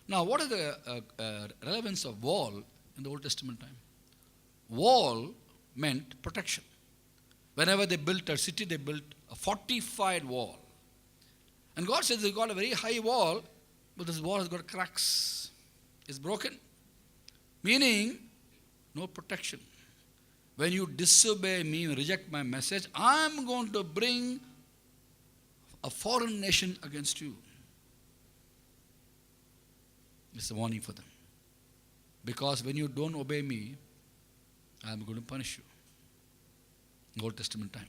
Now, what is the relevance of wall in the Old Testament time? Wall meant protection. Whenever they built a city, they built a fortified wall. And God says they got a very high wall, but this wall has got cracks. It's broken. Meaning, no protection. When you disobey me and reject my message, I'm going to bring a foreign nation against you. It's a warning for them. Because when you don't obey me, I'm going to punish you. In the Old Testament time.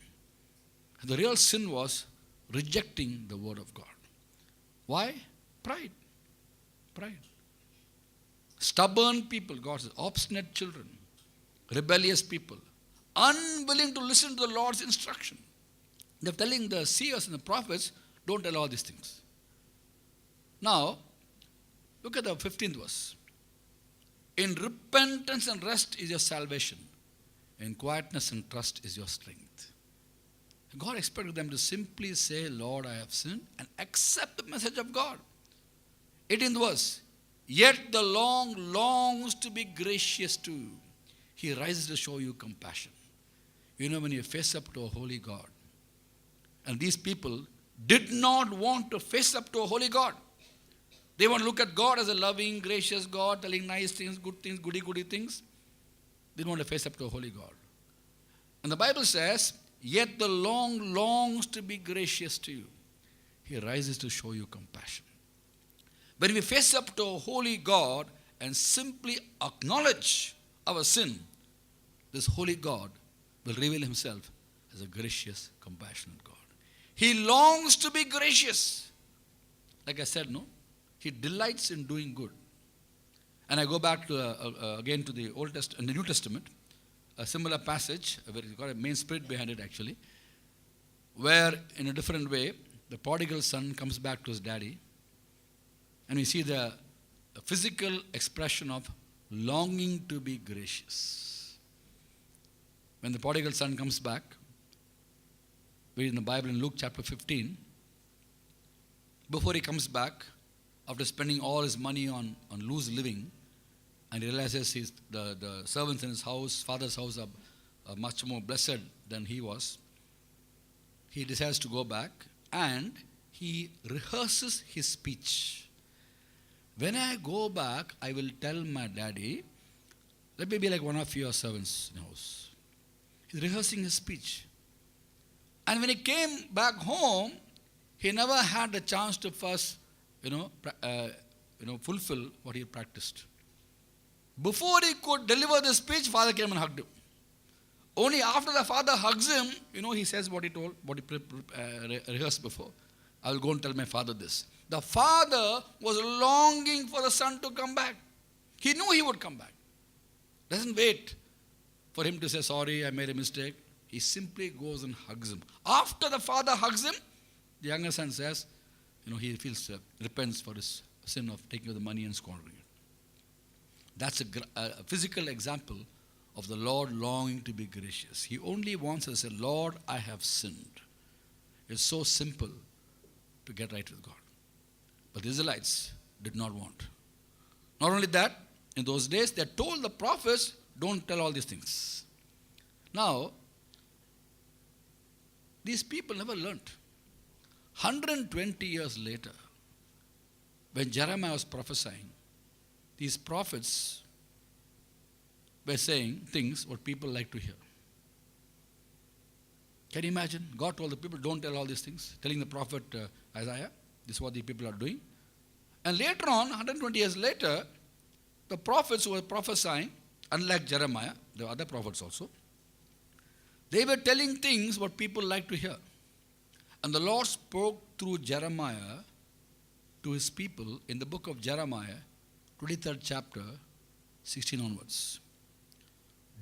The real sin was rejecting the word of God. Why? Pride. Pride. Stubborn people, God says, obstinate children, rebellious people, unwilling to listen to the Lord's instruction. They're telling the seers and the prophets, don't tell all these things. Now, look at the 15th verse. In repentance and rest is your salvation. In quietness and trust is your strength. God expected them to simply say, Lord, I have sinned, and accept the message of God. 18th verse. Yet the long longs to be gracious to you. He rises to show you compassion. You know, when you face up to a holy God, and these people did not want to face up to a holy God. They want to look at God as a loving, gracious God, telling nice things, good things, goody things. They don't want to face up to a holy God. And the Bible says, yet the long longs to be gracious to you. He rises to show you compassion. When we face up to a holy God and simply acknowledge our sin, this holy God will reveal himself as a gracious, compassionate God. He longs to be gracious. Like I said, no? He delights in doing good. And I go back to again to the Old Testament and the New Testament, a similar passage, where it's got a main spirit behind it actually, where in a different way, the prodigal son comes back to his daddy, and we see the physical expression of longing to be gracious. When the prodigal son comes back, we read in the Bible in Luke chapter 15, before he comes back, after spending all his money on loose living, and he realizes the servants in his house, father's house, are much more blessed than he was, he decides to go back and he rehearses his speech. When I go back, I will tell my daddy, let me be like one of your servants in the house. He's rehearsing his speech. And when he came back home, he never had the chance to first, fulfill what he practiced. Before he could deliver the speech, father came and hugged him. Only after the father hugs him, he says what he told, what he rehearsed before. I will go and tell my father this. The father was longing for the son to come back. He knew he would come back. Doesn't wait for him to say, sorry, I made a mistake. He simply goes and hugs him. After the father hugs him, the younger son says, he repents for his sin of taking the money and squandering it. That's a physical example of the Lord longing to be gracious. He only wants us to say, Lord, I have sinned. It's so simple to get right with God. But the Israelites did not want. Not only that, in those days, they told the prophets, don't tell all these things. Now, these people never learnt. 120 years later, when Jeremiah was prophesying, these prophets were saying things what people like to hear. Can you imagine? God told the people, don't tell all these things. Telling the prophet Isaiah, this is what the people are doing. And later on, 120 years later, the prophets who were prophesying, unlike Jeremiah, there were other prophets also, they were telling things what people like to hear. And the Lord spoke through Jeremiah to his people in the book of Jeremiah, 23rd chapter, 16 onwards.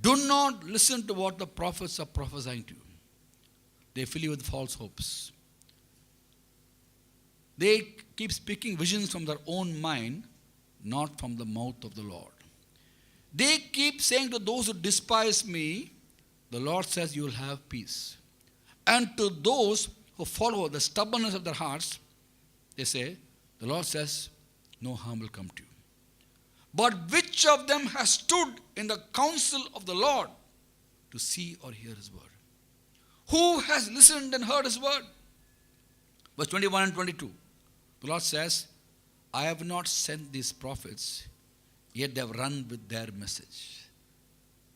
Do not listen to what the prophets are prophesying to you. They fill you with false hopes. They keep speaking visions from their own mind, not from the mouth of the Lord. They keep saying to those who despise me, the Lord says you will have peace. And to those who follow the stubbornness of their hearts, they say, the Lord says, no harm will come to you. But which of them has stood in the counsel of the Lord to see or hear his word? Who has listened and heard his word? Verse 21 and 22. The Lord says, I have not sent these prophets, yet they have run with their message.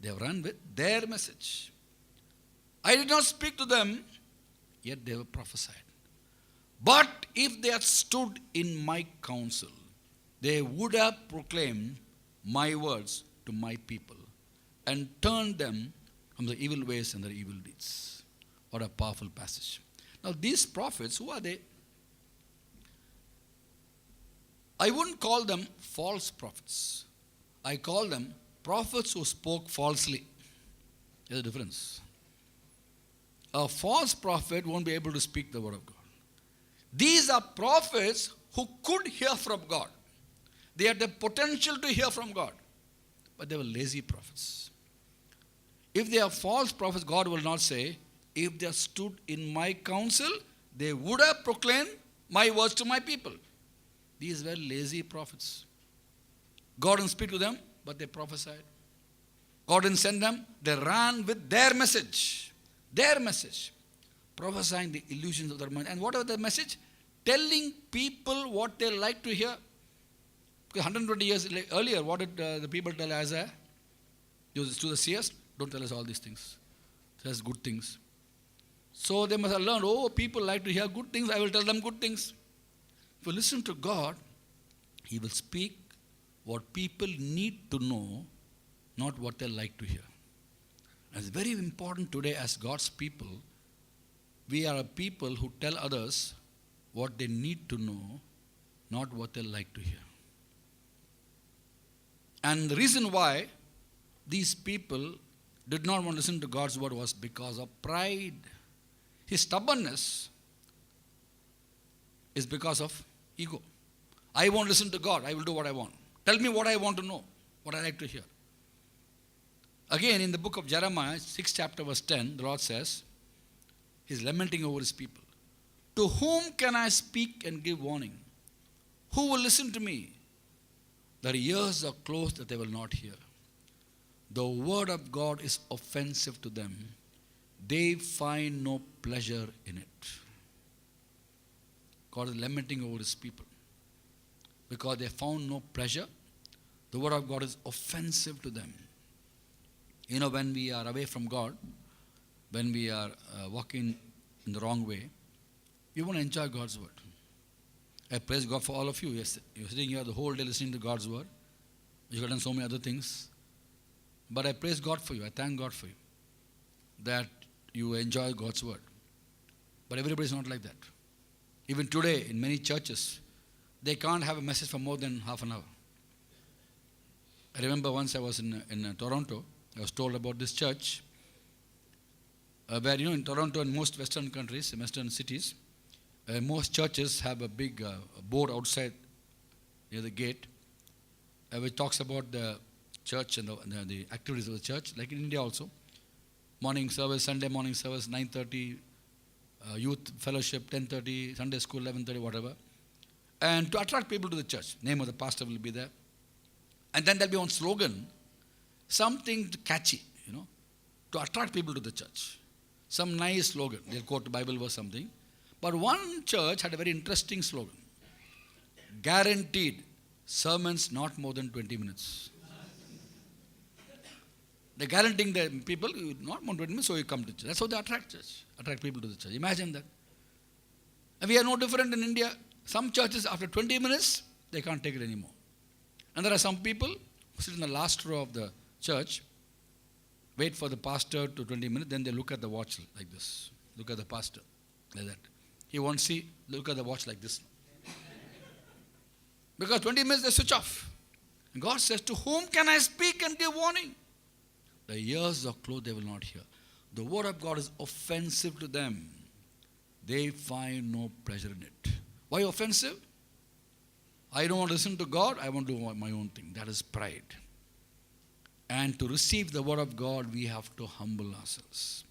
They have run with their message. I did not speak to them, yet they have prophesied. But if they had stood in my counsel, they would have proclaimed my words to my people and turned them from the evil ways and their evil deeds. What a powerful passage. Now these prophets, who are they? I wouldn't call them false prophets. I call them prophets who spoke falsely. There's a difference. A false prophet won't be able to speak the word of God. These are prophets who could hear from God. They had the potential to hear from God. But they were lazy prophets. If they are false prophets, God will not say, if they stood in my counsel, they would have proclaimed my words to my people. These were lazy prophets. God didn't speak to them, but they prophesied. God didn't send them, they ran with their message. Their message. Prophesying the illusions of their mind. And what was the message? Telling people what they like to hear. Because 120 years earlier, what did the people tell Isaiah? To the seers, don't tell us all these things. Tell us good things. So they must have learned, oh, people like to hear good things, I will tell them good things. If you listen to God, He will speak what people need to know, not what they like to hear. And it's very important today as God's people, we are a people who tell others what they need to know, not what they like to hear. And the reason why these people did not want to listen to God's word was because of pride. His stubbornness is because of ego. I won't listen to God. I will do what I want. Tell me what I want to know, what I like to hear. Again, in the book of Jeremiah, 6th chapter, verse 10, the Lord says, He's lamenting over His people. To whom can I speak and give warning? Who will listen to me? Their ears are closed that they will not hear. The word of God is offensive to them. They find no pleasure in it. God is lamenting over His people. Because they found no pleasure, the word of God is offensive to them. You know, when we are away from God, when we are walking in the wrong way, we want to enjoy God's word. I praise God for all of you. Yes, you're sitting here the whole day listening to God's word. You've done so many other things. But I praise God for you. I thank God for you. That you enjoy God's word. But everybody is not like that. Even today, in many churches, they can't have a message for more than half an hour. I remember once I was in Toronto. I was told about this church. Where, you know, in Toronto and most Western countries, Western cities, most churches have a big board outside near the gate which talks about the church and the activities of the church, like in India also. Morning service, Sunday morning service, 9:30, youth fellowship, 10:30, Sunday school, 11:30, whatever. And to attract people to the church, name of the pastor will be there. And then there'll be one slogan, something catchy, you know, to attract people to the church. Some nice slogan. They'll quote the Bible verse something. But one church had a very interesting slogan. Guaranteed sermons not more than 20 minutes. They're guaranteeing the people not more than 20 minutes, so you come to church. That's how they attract people to the church. Imagine that. And we are no different in India. Some churches, after 20 minutes, they can't take it anymore. And there are some people who sit in the last row of the church, wait for the pastor to 20 minutes, then they look at the watch like this. Look at the pastor like that. He won't see, look at the watch like this. Because 20 minutes they switch off. And God says, to whom can I speak and give warning? The ears are closed, they will not hear. The word of God is offensive to them. They find no pleasure in it. Why offensive? I don't want to listen to God, I want to do my own thing. That is pride. And to receive the word of God, we have to humble ourselves.